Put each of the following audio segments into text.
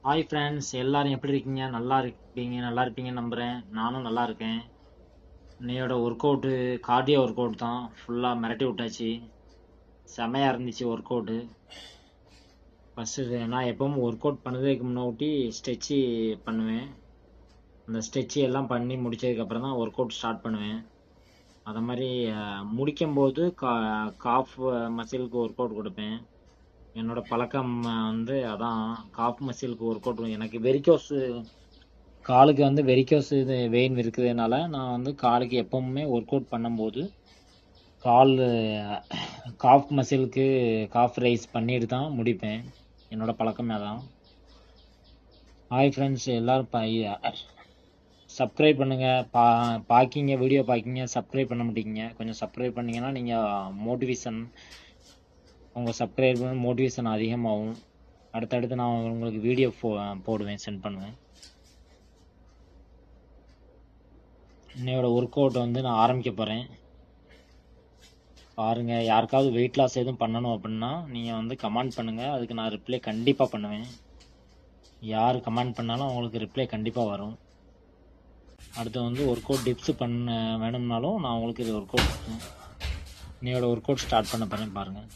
Hi friends, எல்லாரும் எப்படி இருக்கீங்க? நல்லா இருப்பீங்கன்னு நம்புகிறேன். நானும் நல்லா இருக்கேன். இன்னையோட work out cardio work out தான். ஃபுல்லாக மிரட்டி விட்டாச்சு. செமையாக இருந்துச்சு ஒர்க் அவுட்டு. ஃபஸ்ட்டு நான் எப்பவும் ஒர்க் அவுட் பண்ணதுக்கு முன்னாடி ஸ்ட்ரெச்சு பண்ணுவேன். அந்த ஸ்ட்ரெச்சு எல்லாம் பண்ணி முடிச்சதுக்கப்புறம் தான் ஒர்க் அவுட் ஸ்டார்ட் பண்ணுவேன். அதை மாதிரி முடிக்கும்போது காஃப் மசிலுக்கு ஒர்க் அவுட் கொடுப்பேன். என்னோட பழக்கம் அதான் காஃப் மசிலுக்கு ஒர்க் அவுட். எனக்கு காலுக்கு வெரிகோஸ் இது வெயின் இருக்கிறதுனால நான் காலுக்கு எப்பவுமே ஒர்க் அவுட் பண்ணும்போது கால் காஃப் மசிலுக்கு காஃப் ரைஸ் பண்ணிட்டு தான் முடிப்பேன். என்னோட பழக்கமே அதான். ஹாய் ஃப்ரெண்ட்ஸ், எல்லாரும் சப்ஸ்கிரைப் பண்ணுங்க. பார்க்கிங்க வீடியோ பார்க்கிங்க, சப்ஸ்கிரைப் பண்ண மாட்டேங்கிங்க. கொஞ்சம் சப்ஸ்கிரைப் பண்ணிங்கன்னா நீங்கள் உங்கள் சப்ஸ்கிரைப் மோட்டிவேஷன் அதிகமாகும். அடுத்தடுத்து நான் உங்களுக்கு வீடியோ போடுவேன், சென்ட் பண்ணுவேன். இன்னையோட ஒர்க் அவுட் நான் ஆரம்பிக்க போகிறேன். பாருங்கள், யாருக்காவது வெயிட் லாஸ் எதுவும் பண்ணணும் அப்படின்னா நீங்கள் கமெண்ட் பண்ணுங்கள். அதுக்கு நான் ரிப்ளை கண்டிப்பாக பண்ணுவேன். யார் கமெண்ட் பண்ணாலும் அவங்களுக்கு ரிப்ளை கண்டிப்பாக வரும். அடுத்து ஒர்க் அவுட் டிப்ஸ் வேணும்னாலும் நான் உங்களுக்கு இது ஒர்க் அவுட் இன்னையோட ஒர்க் அவுட் ஸ்டார்ட் பண்ண போகிறேன். பாருங்கள்.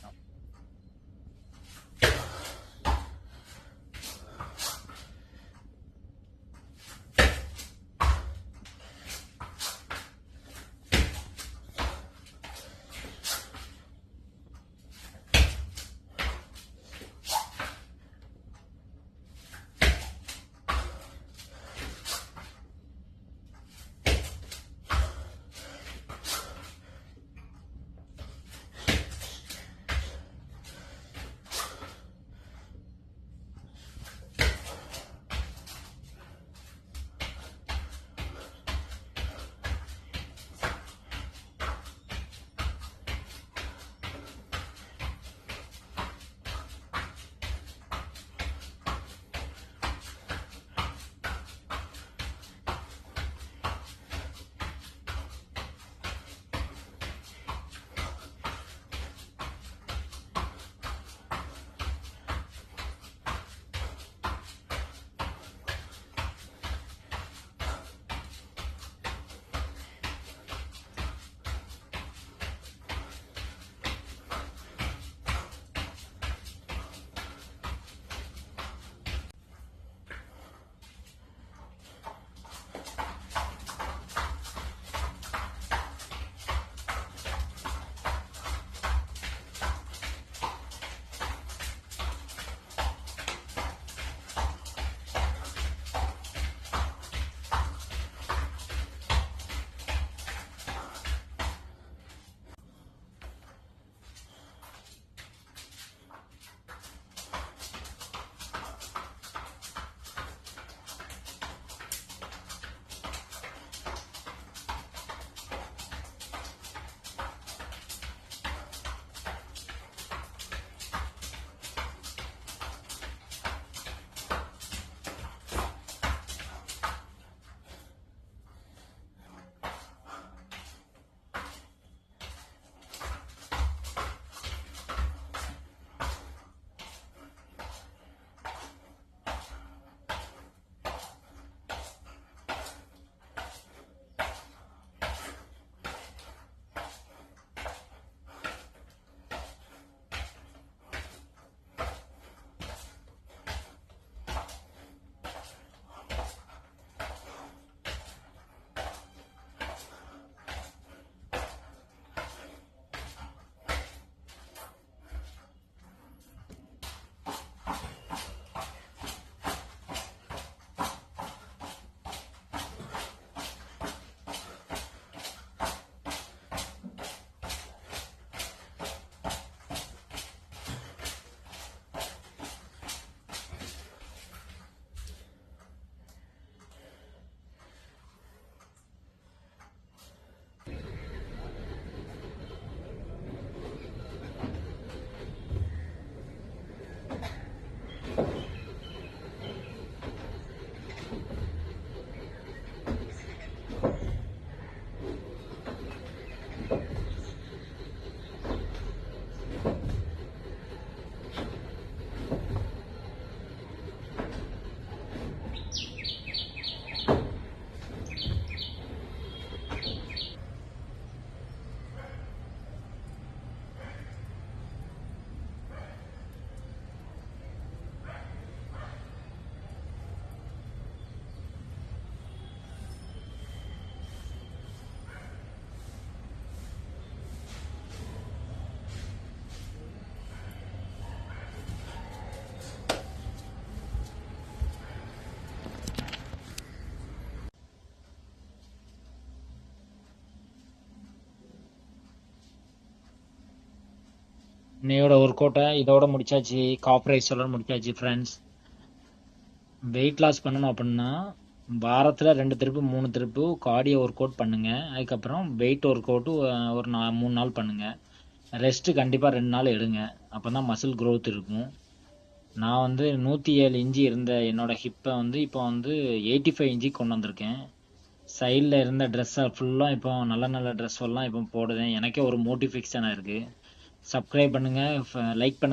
இன்னையோட ஒர்க் அவுட்டை இதோட முடிச்சாச்சு. காஃப் ரைஸ் எல்லாம் முடிச்சாச்சு ஃப்ரெண்ட்ஸ். வெயிட் லாஸ் பண்ணணும் அப்படின்னா வாரத்தில் 2 திருப்பு 3 திருப்பு கார்டியோ ஒர்க் அவுட் பண்ணுங்க. அதுக்கப்புறம் வெயிட் ஒர்க் அவுட்டு ஒரு 3 நாள் பண்ணுங்க. ரெஸ்ட்டு கண்டிப்பாக 2 நாள் எடுங்க. அப்போ தான் மசில் க்ரோத் இருக்கும். நான் வந்து 107 இன்ச்சு இருந்த என்னோட ஹிப்பை வந்து இப்போ வந்து 85 இன்ச்சுக்கு கொண்டு வந்திருக்கேன். சைடில் இருந்த ட்ரெஸ்ஸை ஃபுல்லாக இப்போ நல்ல நல்ல ட்ரெஸ் எல்லாம் இப்போ போடுவேன். எனக்கே ஒரு மோட்டிவேஷனாக இருக்குது. சப்ஸ்கிரைப் பண்ணுங்கள், லைக் பண்ணுங்கள்.